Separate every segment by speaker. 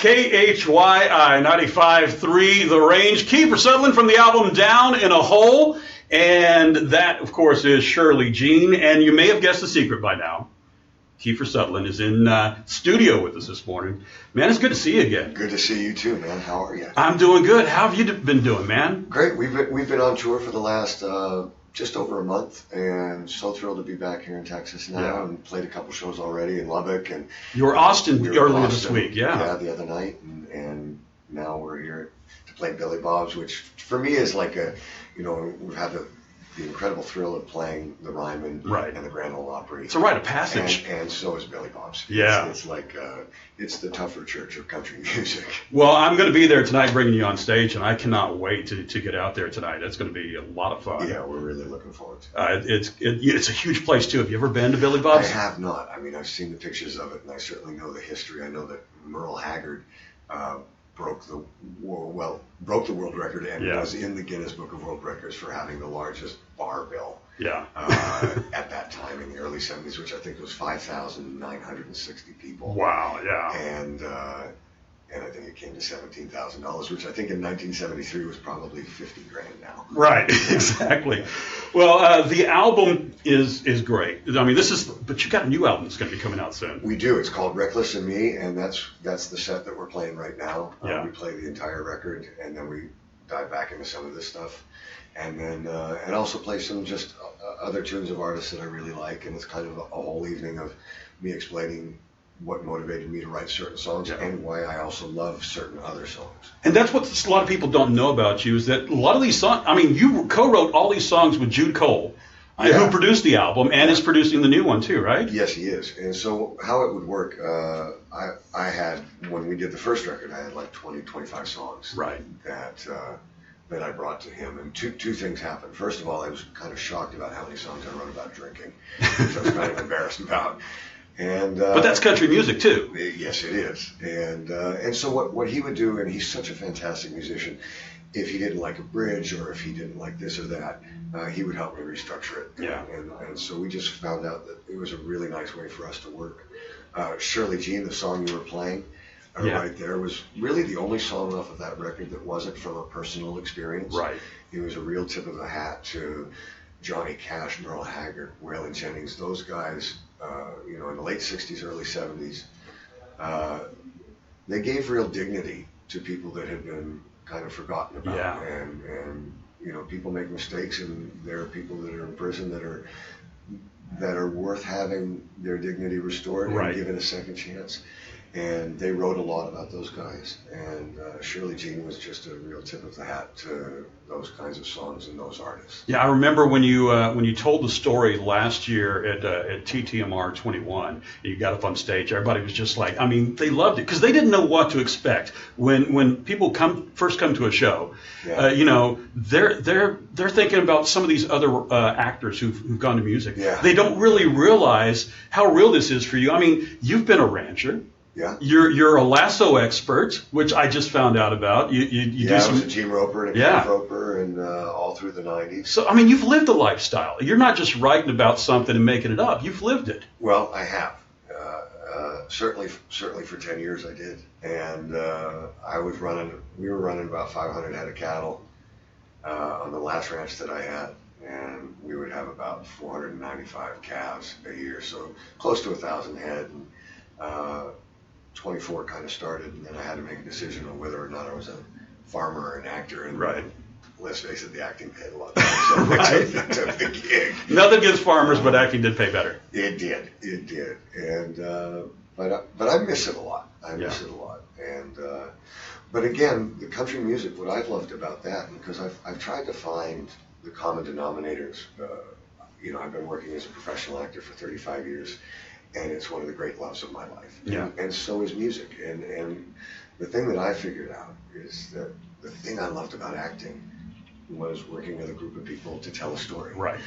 Speaker 1: KHYI 95.3 The Range. Kiefer Sutherland from the album Down in a Hole. And that, of course, is Shirley Jean. And you may have guessed the secret by now. Kiefer Sutherland is in studio with us this morning. Man, it's good to see you again.
Speaker 2: Good to see you too, man. How are you?
Speaker 1: I'm doing good. How have you been doing, man?
Speaker 2: Great. We've been on tour for the last just over a month, and so thrilled to be back here in Texas now. And played a couple shows already in Lubbock, and
Speaker 1: you were Austin earlier this week,
Speaker 2: yeah, the other night, and now we're here to play Billy Bob's, which for me is like a, we've had the incredible thrill of playing the Ryman and the Grand Ole Opry.
Speaker 1: It's a rite of passage.
Speaker 2: And so is Billy Bob's.
Speaker 1: Yeah.
Speaker 2: It's like, it's the tougher church of country music.
Speaker 1: Well, I'm going to be there tonight bringing you on stage, and I cannot wait to get out there tonight. It's going to be a lot of fun.
Speaker 2: Yeah, we're really looking forward to it.
Speaker 1: It's a huge place, too. Have you ever been to Billy Bob's?
Speaker 2: I have not. I mean, I've seen the pictures of it, and I certainly know the history. I know that Merle Haggard broke the world record and was in the Guinness Book of World Records for having the largest bar bill at that time in the early 70s, which I think was 5,960 people.
Speaker 1: Wow, yeah.
Speaker 2: And I think it came to $17,000, which I think in 1973 was probably $50,000 now.
Speaker 1: Right, exactly. Well, the album is great. I mean, but you got a new album that's going to be coming out soon.
Speaker 2: We do. It's called Reckless and Me, and that's the set that we're playing right now.
Speaker 1: Yeah.
Speaker 2: We play the entire record, and then we dive back into some of this stuff, and then and also play some just other tunes of artists that I really like, and it's kind of a whole evening of me explaining what motivated me to write certain songs and why I also love certain other songs.
Speaker 1: And that's what a lot of people don't know about you, is that a lot of these songs, I mean, you co-wrote all these songs with Jude Cole, who produced the album and is producing the new one too, right?
Speaker 2: Yes, he is. And so how it would work, I had, when we did the first record, I had like 20, 25 songs that I brought to him. And two things happened. First of all, I was kind of shocked about how many songs I wrote about drinking, which I was kind of embarrassed about. But
Speaker 1: that's country music too.
Speaker 2: Yes, it is. And so what he would do, and he's such a fantastic musician, if he didn't like a bridge or if he didn't like this or that, he would help me restructure it.
Speaker 1: Yeah.
Speaker 2: And so we just found out that it was a really nice way for us to work. Shirley Jean, the song you were playing right there, was really the only song off of that record that wasn't from a personal experience.
Speaker 1: Right.
Speaker 2: It was a real tip of the hat to Johnny Cash, Merle Haggard, Waylon Jennings, those guys. In the late 60s, early 70s, they gave real dignity to people that had been kind of forgotten about.
Speaker 1: Yeah.
Speaker 2: And people make mistakes, and there are people that are in prison that are worth having their dignity restored and given a second chance. And they wrote a lot about those guys. And Shirley Jean was just a real tip of the hat to those kinds of songs and those artists.
Speaker 1: Yeah, I remember when you told the story last year at TTMR 21, you got up on stage. Everybody was just like, I mean, they loved it because they didn't know what to expect when people first come to a show. Yeah. They're thinking about some of these other actors who've gone to music.
Speaker 2: Yeah.
Speaker 1: They don't really realize how real this is for you. I mean, you've been a rancher.
Speaker 2: Yeah.
Speaker 1: You're a lasso expert, which I just found out about. You do some.
Speaker 2: I was a team roper and a camp roper, and all through the 90s.
Speaker 1: So I mean, you've lived a lifestyle. You're not just writing about something and making it up. You've lived it.
Speaker 2: Well, I have. Certainly for 10 years I did, and we were running about 500 head of cattle on the last ranch that I had, and we would have about 495 calves a year, so close to 1,000 head. And, 24 kind of started, and then I had to make a decision on whether or not I was a farmer or an actor. And let's face it, the acting paid a lot better, so I took the gig.
Speaker 1: Nothing against farmers, but acting did pay better.
Speaker 2: It did. And but I miss it a lot. Miss it a lot. And but again, the country music, what I've loved about that, because I've tried to find the common denominators. I've been working as a professional actor for 35 years. And it's one of the great loves of my life.
Speaker 1: Yeah.
Speaker 2: And so is music. And the thing that I figured out is that the thing I loved about acting was working with a group of people to tell a story.
Speaker 1: Right.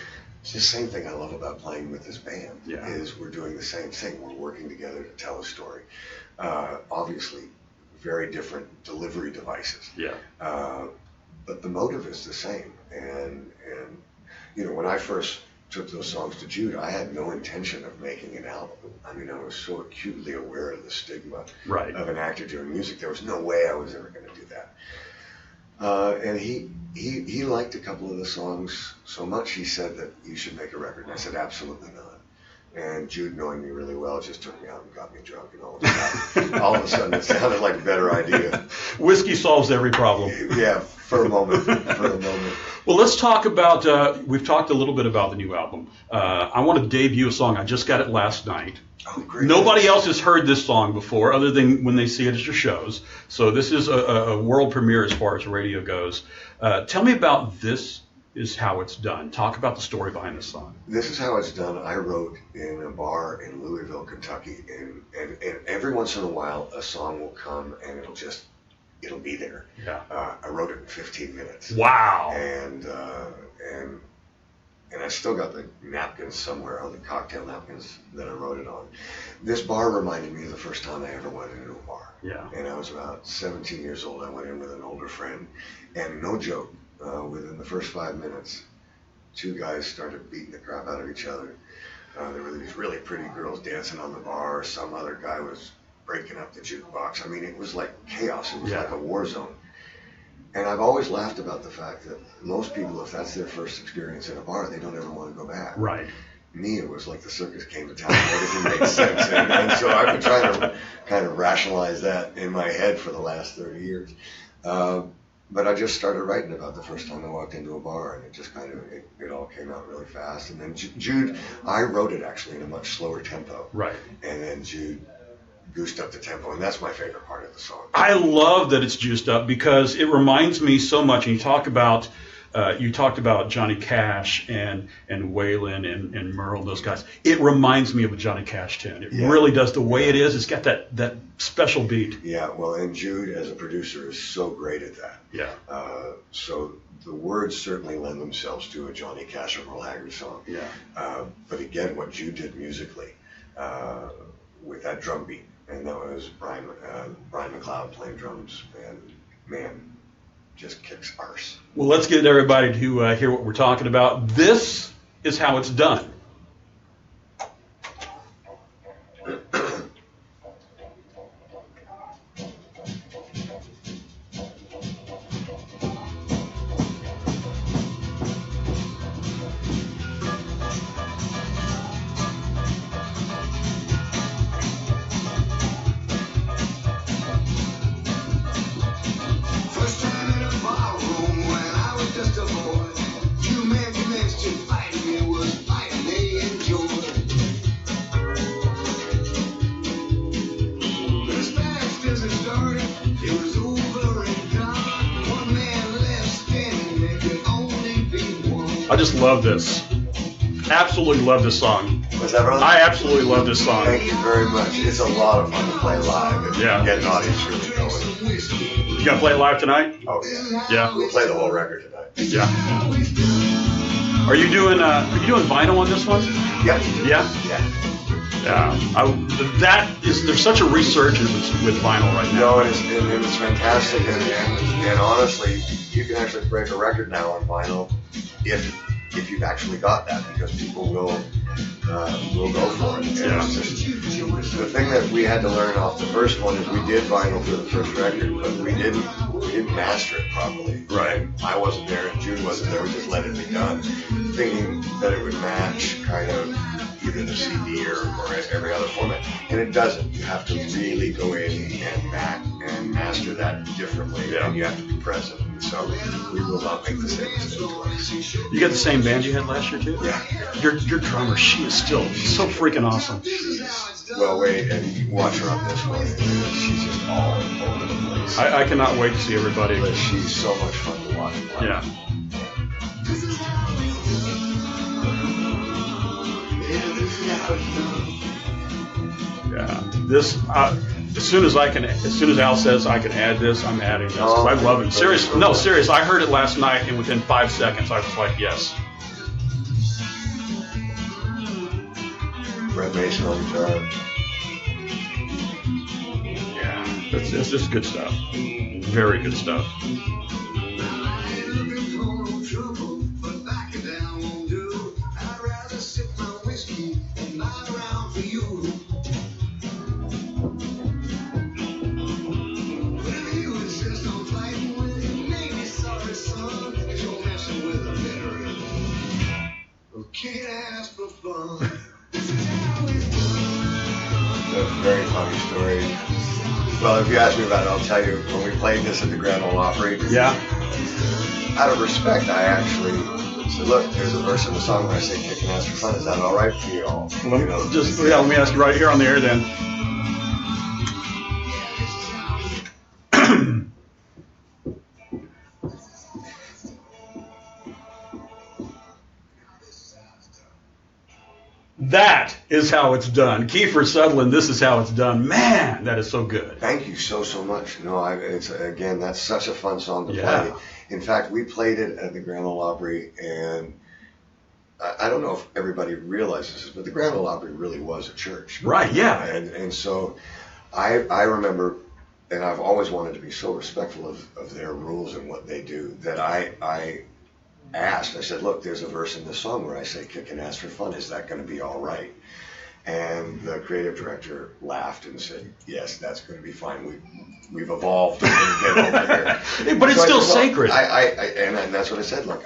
Speaker 2: It's the same thing I love about playing with this band,
Speaker 1: Yeah.
Speaker 2: is we're doing the same thing. We're working together to tell a story. Obviously, very different delivery devices.
Speaker 1: Yeah.
Speaker 2: But the motive is the same. And when I first took those songs to Jude, I had no intention of making an album. I mean, I was so acutely aware of the stigma
Speaker 1: Right.
Speaker 2: of an actor doing music. There was no way I was ever going to do that. And he liked a couple of the songs so much, he said that you should make a record. And I said, absolutely not. And Jude, knowing me really well, just took me out and got me drunk, and all of a sudden it sounded like a better idea.
Speaker 1: Whiskey solves every problem.
Speaker 2: Yeah, for a moment.
Speaker 1: Well, let's talk about, we've talked a little bit about the new album. I want to debut a song. I just got it last night.
Speaker 2: Oh, great.
Speaker 1: Nobody else has heard this song before other than when they see it at your shows. So this is a world premiere as far as radio goes. Tell me about This Is How It's Done. Talk about the story behind this song.
Speaker 2: This Is How It's Done, I wrote in a bar in Louisville, Kentucky, and every once in a while a song will come and it'll be there.
Speaker 1: Yeah.
Speaker 2: I wrote it in 15 minutes.
Speaker 1: Wow.
Speaker 2: And I still got the napkins somewhere, all the cocktail napkins that I wrote it on. This bar reminded me of the first time I ever went into a bar.
Speaker 1: Yeah.
Speaker 2: And I was about 17 years old. I went in with an older friend, and no joke, within the first 5 minutes, two guys started beating the crap out of each other. There were these really pretty girls dancing on the bar. Some other guy was breaking up the jukebox. I mean, it was like chaos. It was like a war zone. And I've always laughed about the fact that most people, if that's their first experience in a bar, they don't ever want to go back.
Speaker 1: Right.
Speaker 2: Me, it was like the circus came to town and everything made sense. And so I've been trying to kind of rationalize that in my head for the last 30 years. But I just started writing about the first time I walked into a bar, and it just kind of, it all came out really fast. And then Jude, I wrote it actually in a much slower tempo.
Speaker 1: Right.
Speaker 2: And then Jude goosed up the tempo, and that's my favorite part of the song.
Speaker 1: I love that it's juiced up because it reminds me so much. And you talked about Johnny Cash and Waylon and Merle, those guys. It reminds me of a Johnny Cash tune. It really does. The way it is, it's got that special beat.
Speaker 2: Yeah, well, and Jude as a producer is so great at that.
Speaker 1: Yeah.
Speaker 2: So the words certainly lend themselves to a Johnny Cash or Merle Haggard song.
Speaker 1: Yeah.
Speaker 2: But again, what Jude did musically with that drum beat, and that was Brian McLeod playing drums, and man, just kicks arse.
Speaker 1: Well, let's get everybody to hear what we're talking about. This is how it's done. I just love this. Absolutely love this song.
Speaker 2: Was that wrong?
Speaker 1: I absolutely love this song.
Speaker 2: Thank you very much. It's a lot of fun to play live and get an audience really going.
Speaker 1: You gonna play it live tonight?
Speaker 2: Oh yeah.
Speaker 1: Yeah.
Speaker 2: We'll play the whole record tonight.
Speaker 1: Yeah. Are you doing vinyl on this one?
Speaker 2: Yeah.
Speaker 1: Yeah.
Speaker 2: Yeah.
Speaker 1: Yeah. There's such a resurgence with vinyl right now.
Speaker 2: No, it's fantastic, and honestly, you can actually break a record now on vinyl if you've actually got that, because people will go for it.
Speaker 1: Yeah.
Speaker 2: The thing that we had to learn off the first one is we did vinyl for the first record, but we didn't master it properly.
Speaker 1: Right.
Speaker 2: And I wasn't there, and Jude wasn't there. We just let it be done, thinking that it would match kind of either the CD or every other format, and it doesn't. You have to really go in and master that differently, and you have to be present. And so we will not make the same mistake twice.
Speaker 1: You got the same band you had last year too?
Speaker 2: Yeah.
Speaker 1: Your drummer, she is still so freaking awesome.
Speaker 2: Well, wait, and you watch her on this one. She's just all over the place.
Speaker 1: I cannot wait to see everybody.
Speaker 2: But she's so much fun to watch play.
Speaker 1: Yeah. Yeah. This as soon as Al says I can add this, I'm adding this because I love it. Serious. I heard it last night, and within 5 seconds, I was like, yes.
Speaker 2: Brett Mason on guitar.
Speaker 1: Yeah, it's just good stuff. Very good stuff.
Speaker 2: very funny story. Well, if you ask me about it, I'll tell you. When we played this at the Grand Ole Opry,
Speaker 1: Yeah.
Speaker 2: out of respect, I actually said, "Look, there's a verse in the song where I say kicking ass for fun. Is that all right for you all?"
Speaker 1: Let me ask you right here on the air then. That is how it's done. Kiefer Sutherland, this is how it's done. Man, that is so good.
Speaker 2: Thank you so much. No, it's again, that's such a fun song to
Speaker 1: Yeah.
Speaker 2: play. In fact, we played it at the Grand Ole Opry, and I don't know if everybody realizes this, but the Grand Ole Opry really was a church.
Speaker 1: Right, yeah.
Speaker 2: And so I remember, and I've always wanted to be so respectful of their rules and what they do, that I asked, I said, "Look, there's a verse in this song where I say kicking ass for fun. Is that going to be all right?" And the creative director laughed and said, "Yes, that's going to be fine. We've evolved to get over here."
Speaker 1: But it's still sacred.
Speaker 2: And that's what I said. Look,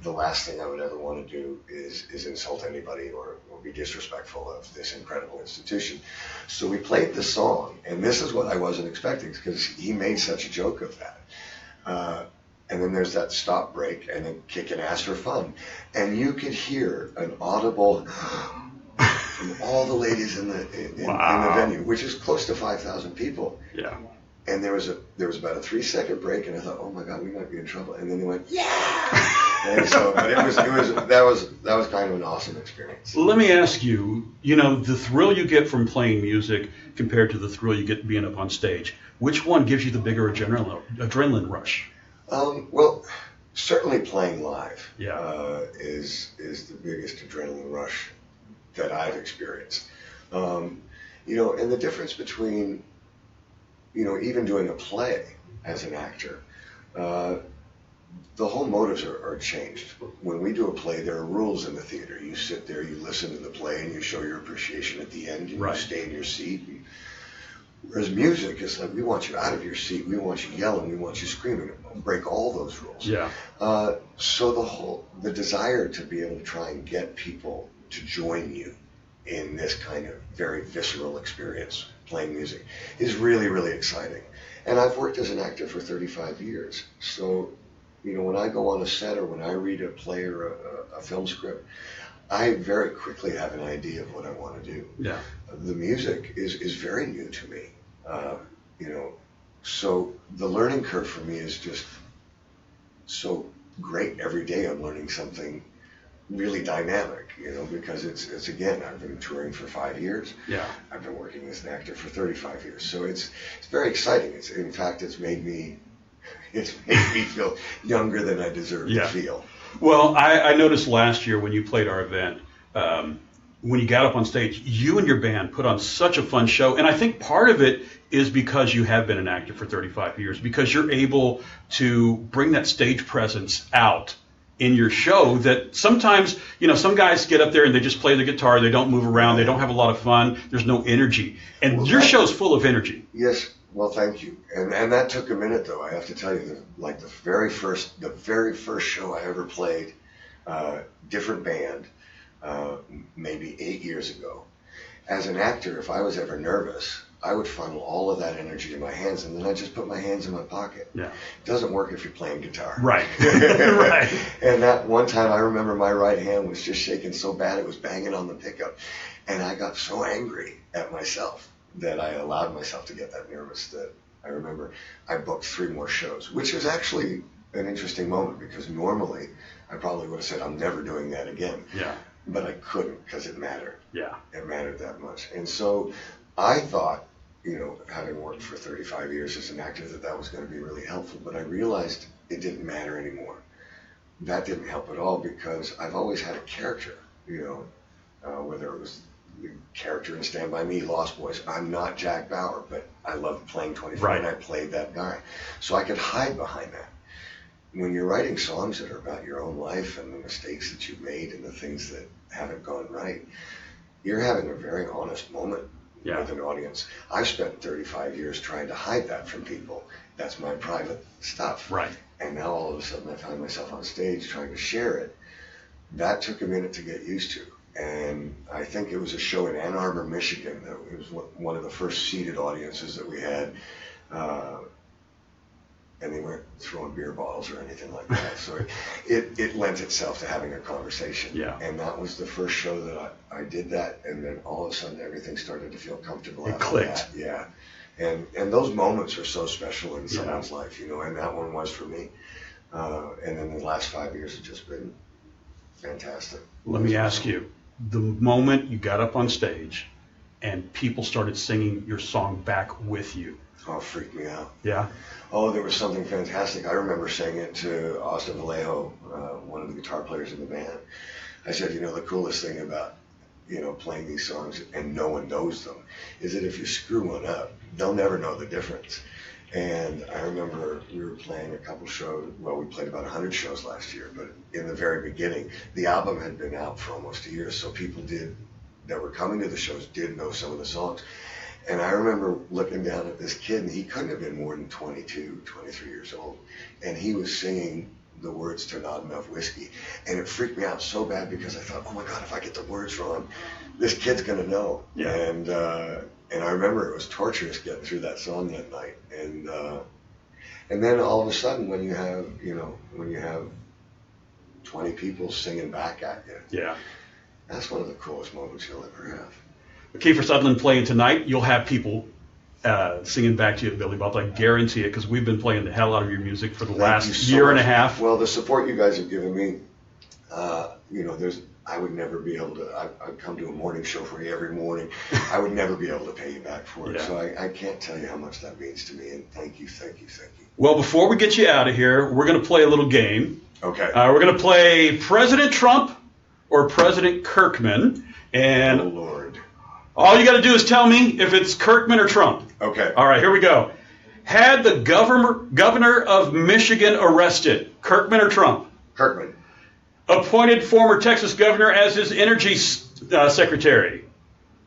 Speaker 2: the last thing I would ever want to do is insult anybody or be disrespectful of this incredible institution. So we played the song, and this is what I wasn't expecting because he made such a joke of that. And then there's that stop break, and then kicking ass for fun, and you could hear an audible from all the ladies in the venue, which is close to 5,000 people.
Speaker 1: Yeah.
Speaker 2: And there was about a 3-second break, and I thought, oh my God, we might be in trouble. And then they went, yeah. And so, but that was kind of an awesome experience.
Speaker 1: Let me ask you, the thrill you get from playing music compared to the thrill you get being up on stage, which one gives you the bigger adrenaline rush?
Speaker 2: Well, certainly playing live
Speaker 1: Yeah.
Speaker 2: is the biggest adrenaline rush that I've experienced. And the difference between, even doing a play as an actor, the whole motives are changed. When we do a play, there are rules in the theater. You sit there, you listen to the play, and you show your appreciation at the end, and
Speaker 1: Right.
Speaker 2: you stay in your seat. Whereas music is like, we want you out of your seat, we want you yelling, we want you screaming, break all those rules.
Speaker 1: Yeah.
Speaker 2: So the desire to be able to try and get people to join you in this kind of very visceral experience, playing music, is really, really exciting. And I've worked as an actor for 35 years. So, when I go on a set or when I read a play or a film script, I very quickly have an idea of what I want to do.
Speaker 1: Yeah.
Speaker 2: The music is very new to me, so the learning curve for me is just so great. Every day I'm learning something really dynamic, because it's again, I've been touring for 5 years.
Speaker 1: Yeah.
Speaker 2: I've been working as an actor for 35 years. So it's very exciting. In fact, it's made me feel younger than I deserve to feel.
Speaker 1: Well, I noticed last year when you played our event, when you got up on stage, you and your band put on such a fun show. And I think part of it is because you have been an actor for 35 years, because you're able to bring that stage presence out in your show that sometimes, some guys get up there and they just play the guitar, they don't move around, they don't have a lot of fun, there's no energy. And your show's full of energy.
Speaker 2: Yes. Well, thank you. And that took a minute, though. I have to tell you, the very first show I ever played, different band, maybe 8 years ago. As an actor, if I was ever nervous, I would funnel all of that energy to my hands, and then I'd just put my hands in my pocket.
Speaker 1: Yeah.
Speaker 2: It doesn't work if you're playing guitar.
Speaker 1: Right. Right.
Speaker 2: And that one time, I remember my right hand was just shaking so bad it was banging on the pickup, and I got so angry at myself that I allowed myself to get that nervous that I remember I booked 3 more shows, which is actually an interesting moment because normally I probably would have said, I'm never doing that again.
Speaker 1: Yeah.
Speaker 2: But I couldn't because it mattered.
Speaker 1: Yeah.
Speaker 2: It mattered that much. And so I thought, having worked for 35 years as an actor, that was going to be really helpful. But I realized it didn't matter anymore. That didn't help at all because I've always had a character, whether it was the character in Stand By Me, Lost Boys. I'm not Jack Bauer, but I loved playing 24
Speaker 1: Right.
Speaker 2: and I played that guy. So I could hide behind that. When you're writing songs that are about your own life and the mistakes that you've made and the things that haven't gone right, you're having a very honest moment with an audience. I've spent 35 years trying to hide that from people. That's my private stuff.
Speaker 1: Right.
Speaker 2: And now all of a sudden I find myself on stage trying to share it. That took a minute to get used to. and I think it was a show in Ann Arbor, Michigan. It was one of the first seated audiences that we had. And they weren't throwing beer bottles or anything like that. So it lent itself to having a conversation.
Speaker 1: Yeah.
Speaker 2: And that was the first show that I did that. And then all of a sudden everything started to feel comfortable.
Speaker 1: It clicked.
Speaker 2: That. Yeah. And those moments are so special in someone's life, you know, and that one was for me. And then the last 5 years have just been fantastic.
Speaker 1: Let me ask you, the moment you got up on stage and people started singing your song back with you.
Speaker 2: Oh, it freaked me out.
Speaker 1: Yeah?
Speaker 2: Oh, there was something fantastic. I remember saying it to Austin Vallejo, one of the guitar players in the band. I said, you know, the coolest thing about, you know, playing these songs and no one knows them is that if you screw one up, they'll never know the difference. And I remember we were playing a couple shows. Well, we played about 100 shows last year, but in the very beginning, the album had been out for almost a year, so people that were coming to the shows did know some of the songs. And I remember looking down at this kid, and he couldn't have been more than 22, 23 years old. And he was singing the words to Not Enough Whiskey. And it freaked me out so bad because I thought, oh my God, if I get the words wrong, this kid's going to know.
Speaker 1: Yeah.
Speaker 2: And I remember it was torturous getting through that song that night. And then all of a sudden when you have 20 people singing back at you.
Speaker 1: Yeah.
Speaker 2: That's one of the coolest moments you'll ever have.
Speaker 1: Kiefer Sutherland playing tonight, you'll have people singing back to you at Billy Bob's. I guarantee it, because we've been playing the hell out of your music for the last year and a half.
Speaker 2: Well, the support you guys have given me, you know, I would never be able to, I'd come to a morning show for you every morning. I would never be able to pay you back for it.
Speaker 1: Yeah.
Speaker 2: So I can't tell you how much that means to me, and thank you, thank you, thank you.
Speaker 1: Well, before we get you out of here, we're going to play a little game.
Speaker 2: Okay.
Speaker 1: We're going to play President Trump or President Kirkman. And
Speaker 2: oh, Lord.
Speaker 1: All you got to do is tell me if it's Kirkman or Trump.
Speaker 2: Okay.
Speaker 1: All right, here we go. Had the governor of Michigan arrested, Kirkman or Trump?
Speaker 2: Kirkman.
Speaker 1: Appointed former Texas governor as his energy secretary?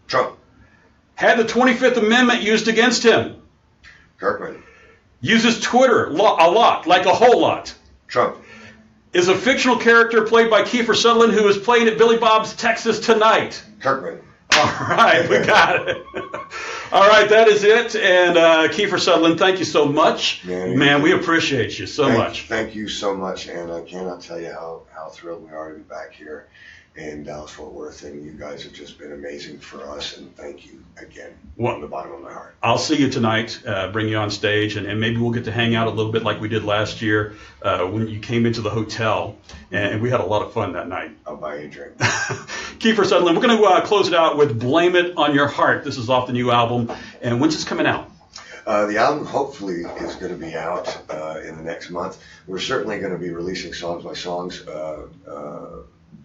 Speaker 2: Trump.
Speaker 1: Had the 25th Amendment used against him?
Speaker 2: Kirkman.
Speaker 1: Uses Twitter a lot, like a whole lot?
Speaker 2: Trump.
Speaker 1: Is a fictional character played by Kiefer Sutherland who is playing at Billy Bob's Texas tonight?
Speaker 2: Kirkman.
Speaker 1: All right, we got it. All right, that is it. And Kiefer Sutherland, thank you so much. Man, we appreciate you so much.
Speaker 2: Thank you so much, and I cannot tell you how thrilled we are to be back here in Dallas-Fort Worth, and you guys have just been amazing for us, and thank you again from the bottom of my heart.
Speaker 1: I'll see you tonight, bring you on stage, and maybe we'll get to hang out a little bit like we did last year when you came into the hotel, and we had a lot of fun that night.
Speaker 2: I'll buy you a drink.
Speaker 1: Kiefer Sutherland, we're going to close it out with Blame It on Your Heart. This is off the new album, and when's this coming out?
Speaker 2: The album hopefully is going to be out in the next month. We're certainly going to be releasing songs by songs.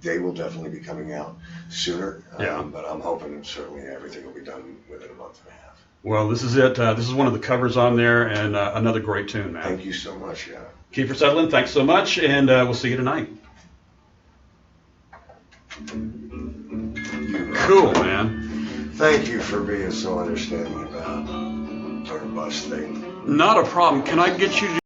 Speaker 2: They will definitely be coming out sooner, but I'm hoping certainly everything will be done within a month and a half.
Speaker 1: Well, this is it. This is one of the covers on there, and another great tune, man.
Speaker 2: Thank you so much, yeah.
Speaker 1: Kiefer Sutherland, thanks so much, and we'll see you tonight. Cool, man.
Speaker 2: Thank you for being so understanding about our bus thing.
Speaker 1: Not a problem. Can I get you to